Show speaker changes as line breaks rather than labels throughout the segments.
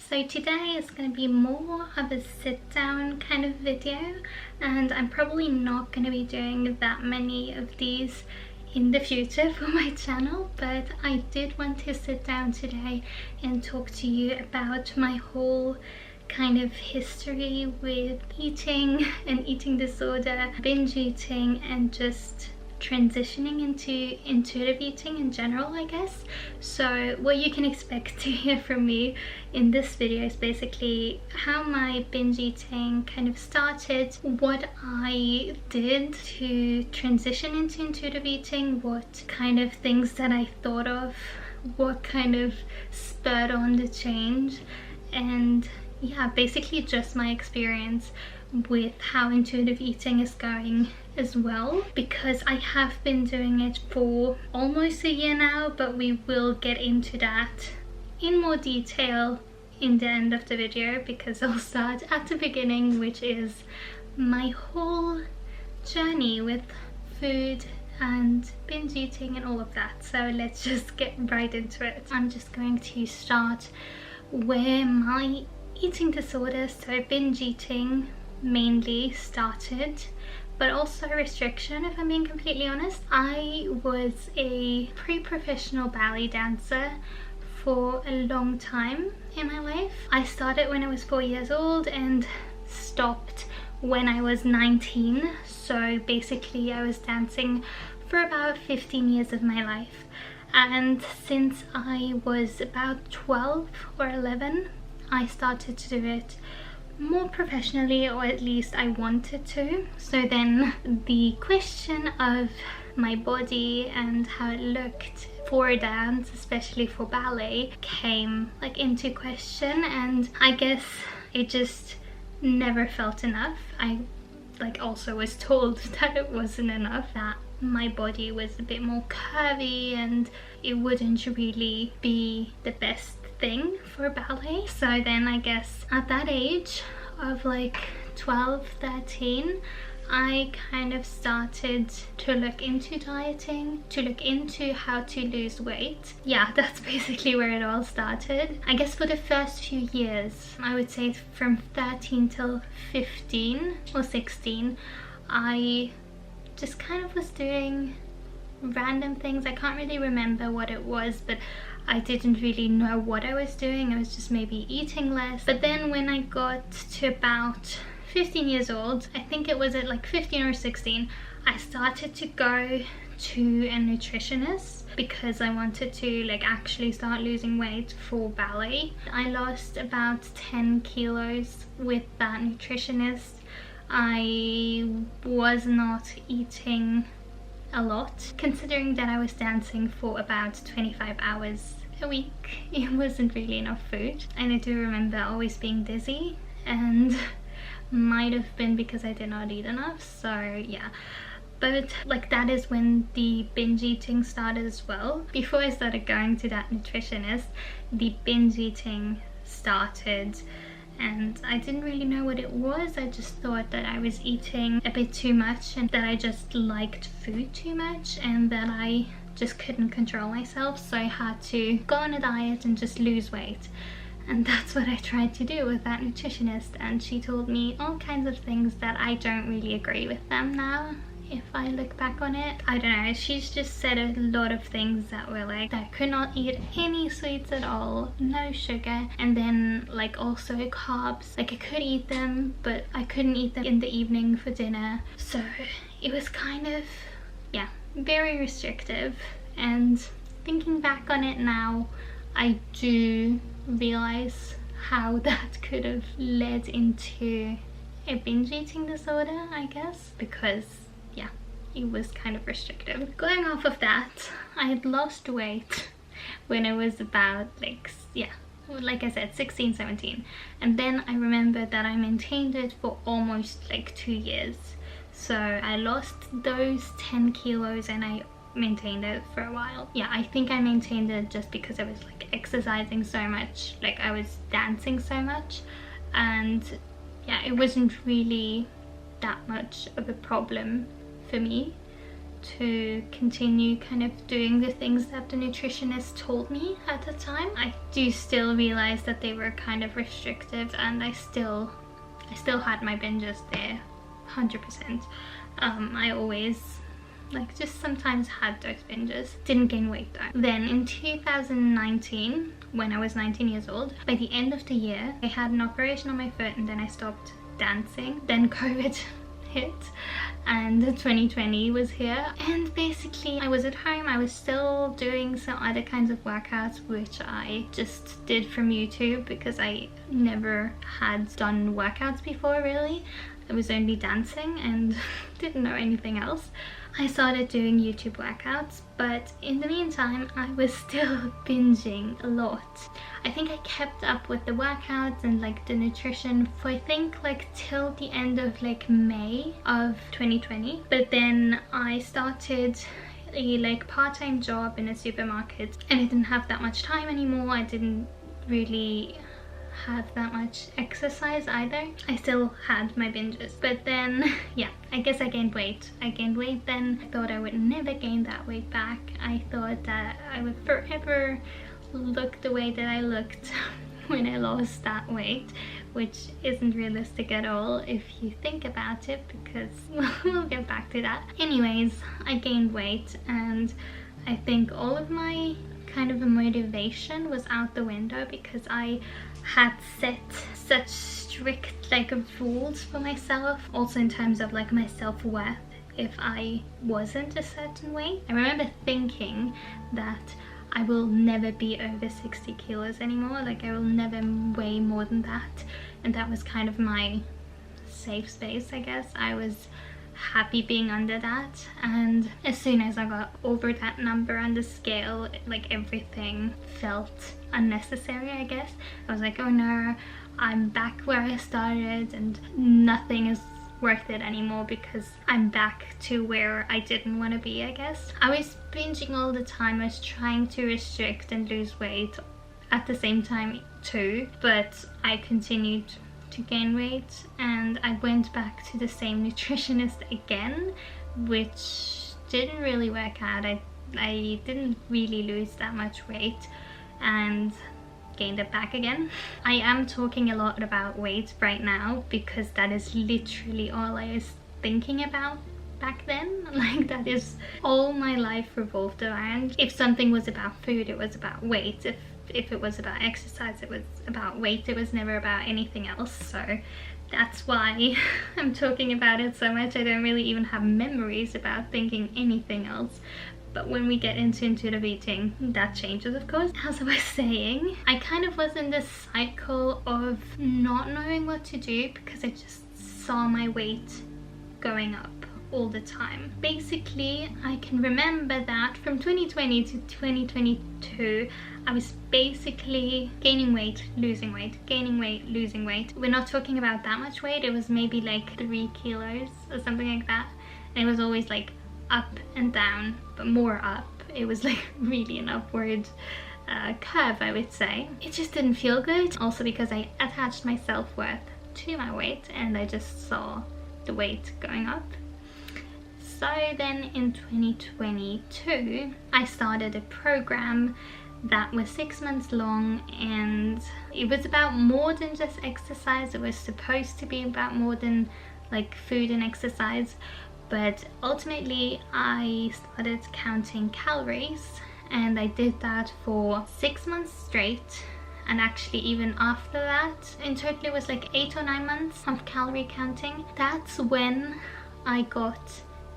So today is going to be more of a sit down kind of video, and I'm probably not going to be doing that many of these in the future for my channel, but I did want to sit down today and talk to you about my whole kind of history with eating and eating disorder, binge eating, and just transitioning into intuitive eating in general, I guess. So what you can expect to hear from me in this video is basically how my binge eating kind of started, what I did to transition into intuitive eating, what kind of things that I thought of, what kind of spurred on the change, and yeah, basically just my experience with how intuitive eating is going as well, because I have been doing it for almost a year now, but we will get into that in more detail in the end of the video, because I'll start at the beginning, which is my whole journey with food and binge eating and all of that. So let's just get right into it. I'm just going to start where my eating disorder, so binge eating, mainly started, but also restriction, if I'm being completely honest. I was a pre-professional ballet dancer for a long time in my life. I started when I was 4 years old and stopped when I was 19, so basically I was dancing for about 15 years of my life. And since I was about 12 or 11, I started to do it more professionally, or at least I wanted to. So then the question of my body and how it looked for dance, especially for ballet, came like into question, and I guess it just never felt enough. I also was told that it wasn't enough, that my body was a bit more curvy and it wouldn't really be the best thing for ballet. So then I guess at that age of like 12, 13, I kind of started to look into dieting, to look into how to lose weight. Yeah, that's basically where it all started. I guess for the first few years, I would say from 13 till 15 or 16, I just kind of was doing random things. I can't really remember what it was, but I didn't really know what I was doing. I was just maybe eating less. But then when I got to about 15 years old, I think it was at like 15 or 16, I started to go to a nutritionist because I wanted to like actually start losing weight for ballet. I lost about 10 kilos with that nutritionist. I was not eating a lot, considering that I was dancing for about 25 hours a week. It wasn't really enough food, and I do remember always being dizzy, and might have been because I did not eat enough. So yeah, but like that is when the binge eating started as well. Before I started going to that nutritionist, the binge eating started, and I didn't really know what it was. I just thought that I was eating a bit too much, and that I just liked food too much, and that I just couldn't control myself, so I had to go on a diet and just lose weight. And that's what I tried to do with that nutritionist, and she told me all kinds of things that I don't really agree with them now. If I look back on it, I don't know, she's just said a lot of things that were like that I could not eat any sweets at all, no sugar, and then like also carbs. Like I could eat them, but I couldn't eat them in the evening for dinner. So it was kind of, yeah, very restrictive. And thinking back on it now, I do realize how that could have led into a binge eating disorder, I guess, because yeah, it was kind of restrictive. Going off of that, I had lost weight when I was about like I said, 16, 17, and then I remember that I maintained it for almost like 2 years. So I lost those 10 kilos and I maintained it for a while. Yeah, I think I maintained it just because I was like exercising so much, like I was dancing so much, and yeah, it wasn't really that much of a problem for me to continue kind of doing the things that the nutritionist told me at the time. I do still realize that they were kind of restrictive, and I still had my binges there, 100%. I always just sometimes had those binges. Didn't gain weight though. Then in 2019, when I was 19 years old, by the end of the year, I had an operation on my foot, and then I stopped dancing. Then COVID hit and 2020 was here, and basically I was at home. I was still doing some other kinds of workouts which I just did from YouTube, because I never had done workouts before really. I was only dancing and didn't know anything else. I started doing YouTube workouts, but in the meantime I was still binging a lot. I think I kept up with the workouts and the nutrition for I think till the end of May of 2020. But then I started a part-time job in a supermarket, and I didn't have that much time anymore. I didn't really have that much exercise either. I still had my binges, but then yeah, I guess I gained weight. Then. I thought I would never gain that weight back. I thought that I would forever look the way that I looked when I lost that weight, which isn't realistic at all if you think about it, because we'll get back to that. Anyways, I gained weight, and I think all of my kind of motivation was out the window, because I had set such strict rules for myself, also in terms of my self-worth. If I wasn't a certain weight, I remember thinking that I will never be over 60 kilos anymore. I will never weigh more than that, and that was kind of my safe space, I guess. I was happy being under that, and as soon as I got over that number on the scale, everything felt unnecessary, I guess. I was like, oh no, I'm back where I started, and nothing is worth it anymore, because I'm back to where I didn't want to be, I guess. I was binging all the time. I was trying to restrict and lose weight at the same time too, but I continued to gain weight, and I went back to the same nutritionist again, which didn't really work out. I didn't really lose that much weight and gained it back again. I am talking a lot about weight right now, because that is literally all I was thinking about back then. That is all my life revolved around. If something was about food, it was about weight. If it was about exercise, it was about weight. It was never about anything else. So that's why I'm talking about it so much. I don't really even have memories about thinking anything else. But when we get into intuitive eating, that changes, of course. As I was saying, I kind of was in this cycle of not knowing what to do, because I just saw my weight going up all the time. Basically, I can remember that from 2020 to 2022, I was basically gaining weight, losing weight, gaining weight, losing weight. We're not talking about that much weight. It was maybe 3 kilos or something like that. And it was always up and down, but more up. It was really an upward curve, I would say. It just didn't feel good. Also because I attached my self-worth to my weight, and I just saw the weight going up. So then in 2022, I started a program that was 6 months long, and it was about more than just exercise. It was supposed to be about more than food and exercise, but ultimately I started counting calories, and I did that for 6 months straight. And actually even after that, in total it was 8 or 9 months of calorie counting. That's when I got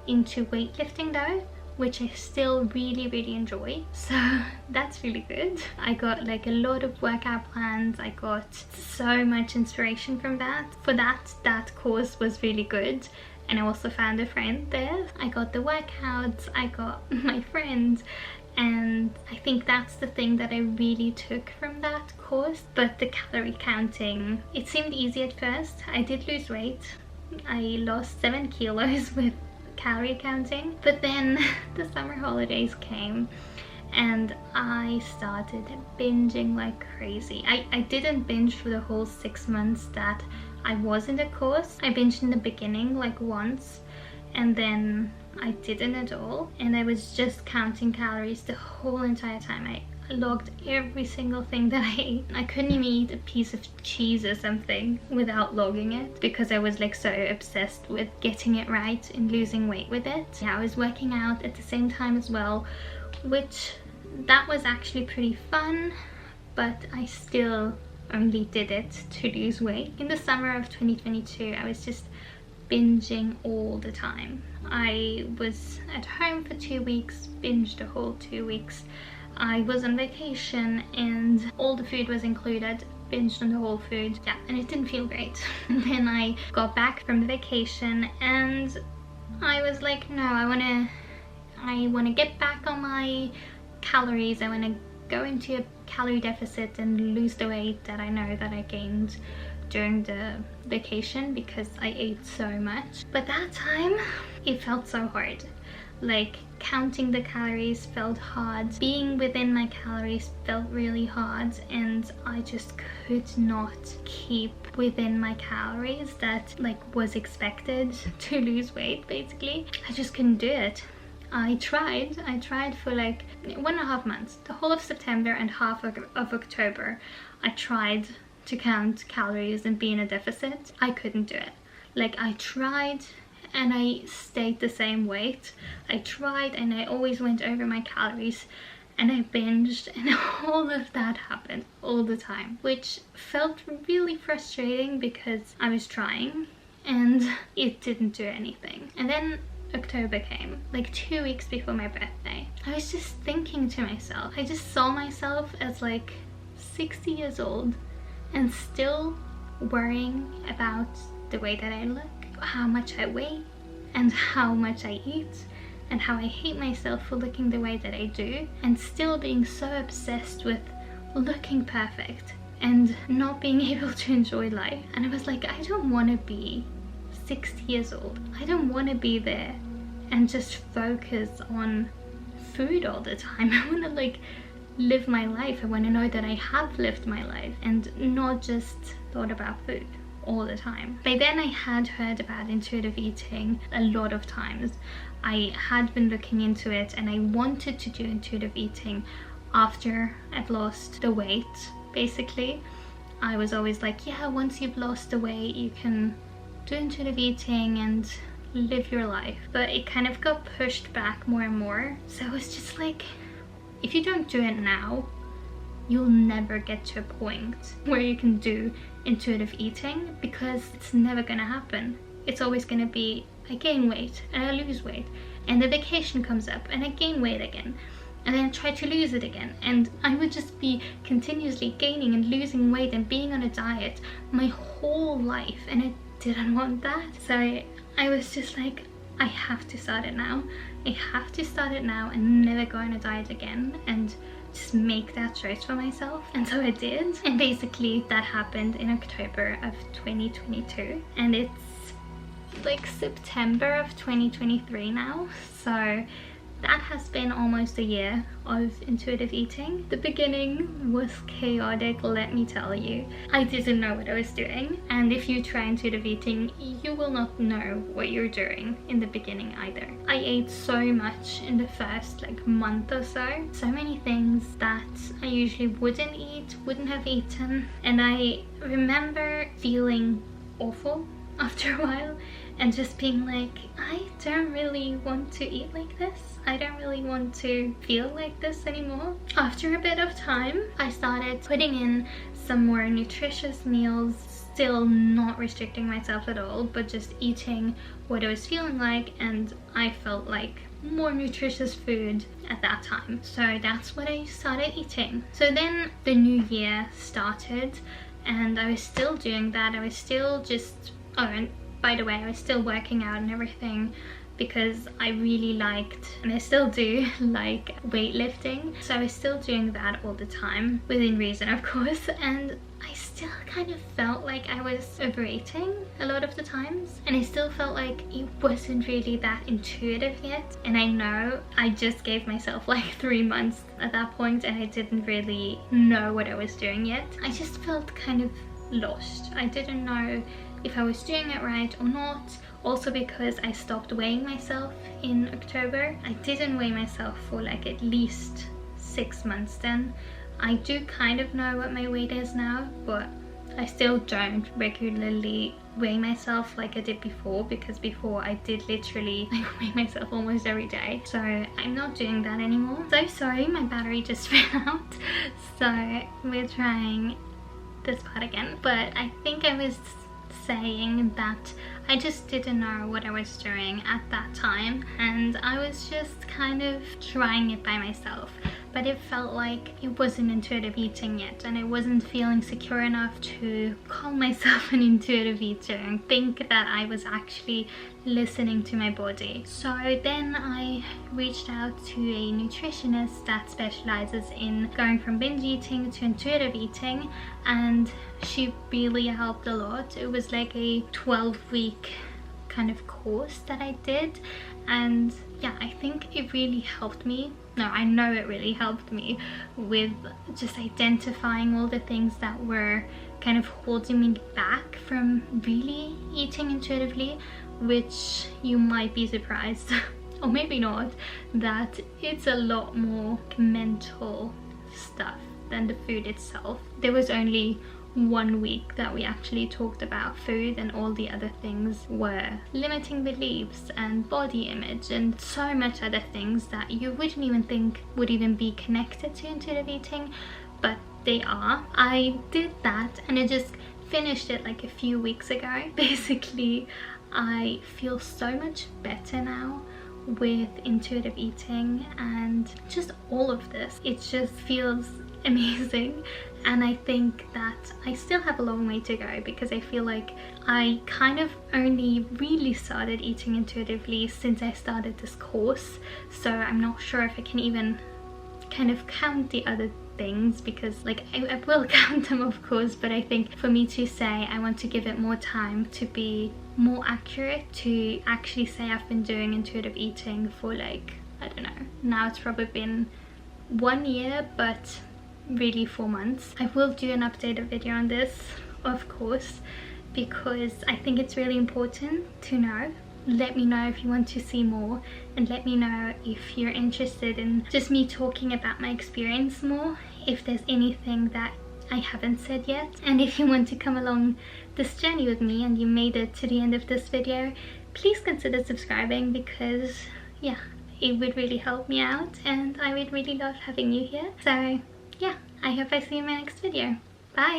into weightlifting though, which I still really enjoy, so that's really good. I got a lot of workout plans. I got so much inspiration from that. For that course was really good, and I also found a friend there. I got the workouts, I got my friend, and I think that's the thing that I really took from that course. But the calorie counting, it seemed easy at first. I did lose weight. I lost 7 kilos with calorie counting, but then the summer holidays came and I started binging like crazy. I didn't binge for the whole 6 months that I was in the course. I binged in the beginning once, and then I didn't at all, and I was just counting calories the whole entire time. I logged every single thing that I ate. I couldn't even eat a piece of cheese or something without logging it, because I was like so obsessed with getting it right and losing weight with it. Yeah, I was working out at the same time as well, which that was actually pretty fun, but I still only did it to lose weight. In the summer of 2022, I was just binging all the time. I was at home for 2 weeks, binged the whole 2 weeks. I was on vacation and all the food was included, binged on the whole food. Yeah, and it didn't feel great. Then I got back from the vacation and I was like, no, I wanna get back on my calories. I wanna go into a calorie deficit and lose the weight that I know that I gained during the vacation because I ate so much. But that time it felt so hard. Like, counting the calories felt hard, being within my calories felt really hard, and I just could not keep within my calories that like was expected to lose weight. Basically, I just couldn't do it. I tried for like 1.5 months, the whole of September and half of October. I tried to count calories and be in a deficit. I couldn't do it. Like, I tried and I stayed the same weight. I tried and I always went over my calories, and I binged, and all of that happened all the time, which felt really frustrating because I was trying and it didn't do anything. And then October came, like 2 weeks before my birthday. I was just thinking to myself, I just saw myself as like 60 years old and still worrying about the way that I look, how much I weigh, and how much I eat, and how I hate myself for looking the way that I do, and still being so obsessed with looking perfect and not being able to enjoy life. And I was like, I don't want to be 60 years old. I don't want to be there and just focus on food all the time. I want to like live my life. I want to know that I have lived my life and not just thought about food all the time. By then I had heard about intuitive eating a lot of times. I had been looking into it and I wanted to do intuitive eating after I'd lost the weight. Basically, I was always like, yeah, once you've lost the weight you can do intuitive eating and live your life. But it kind of got pushed back more and more. So I was just like, if you don't do it now, you'll never get to a point where you can do intuitive eating, because it's never gonna happen. It's always gonna be, I gain weight and I lose weight, and the vacation comes up and I gain weight again, and then I try to lose it again, and I would just be continuously gaining and losing weight and being on a diet my whole life, and I didn't want that. So I was just like, I have to start it now. I have to start it now and never go on a diet again, and just make that choice for myself. And so I did, and basically that happened in October of 2022, and it's like September of 2023 now, so that has been almost a year of intuitive eating. The beginning was chaotic, let me tell you. I didn't know what I was doing, and if you try intuitive eating, you will not know what you're doing in the beginning either. I ate so much in the first like month or so. So many things that I usually wouldn't eat, wouldn't have eaten. And I remember feeling awful after a while and just being like, I don't really want to eat like this. I don't really want to feel like this anymore. After a bit of time, I started putting in some more nutritious meals, still not restricting myself at all, but just eating what I was feeling like, and I felt like more nutritious food at that time. So that's what I started eating. So then the new year started and I was still doing that. I was still just, oh, and by the way, I was still working out and everything because I really liked, and I still do, like weightlifting. So I was still doing that all the time, within reason of course, and I still kind of felt like I was overeating a lot of the times, and I still felt like it wasn't really that intuitive yet. And I know I just gave myself like 3 months at that point and I didn't really know what I was doing yet. I just felt kind of lost. I didn't know if I was doing it right or not. Also because I stopped weighing myself in October. I didn't weigh myself for like at least 6 months then. I do kind of know what my weight is now, but I still don't regularly weigh myself like I did before, because before I did literally like weigh myself almost every day. So I'm not doing that anymore. So sorry, my battery just ran out. So we're trying this part again. But I think I was saying that I just didn't know what I was doing at that time, and I was just kind of trying it by myself, but it felt like it wasn't intuitive eating yet, and I wasn't feeling secure enough to call myself an intuitive eater and think that I was actually listening to my body. So then I reached out to a nutritionist that specializes in going from binge eating to intuitive eating, and she really helped a lot. It was like a 12-week kind of course that I did, and yeah, I think it really helped me. No, I know it really helped me with just identifying all the things that were kind of holding me back from really eating intuitively, which you might be surprised or maybe not, that it's a lot more mental stuff than the food itself. There was only 1 week that we actually talked about food, and all the other things were limiting beliefs and body image and so much other things that you wouldn't even think would even be connected to intuitive eating, but they are. I did that and I just finished it like a few weeks ago. Basically, I feel so much better now with intuitive eating and just all of this. It just feels amazing, and I think that I still have a long way to go, because I feel like I kind of only really started eating intuitively since I started this course, so I'm not sure if I can even kind of count the other things, because like I will count them of course, but I think for me to say I want to give it more time to be more accurate, to actually say I've been doing intuitive eating for like, I don't know, now it's probably been 1 year, but really 4 months. I will do an updated video on this of course, because I think it's really important to know. Let me know if you want to see more, and let me know if you're interested in just me talking about my experience more, if there's anything that I haven't said yet. And if you want to come along this journey with me and you made it to the end of this video, please consider subscribing, because yeah, it would really help me out and I would really love having you here. So yeah, I hope I see you in my next video. Bye!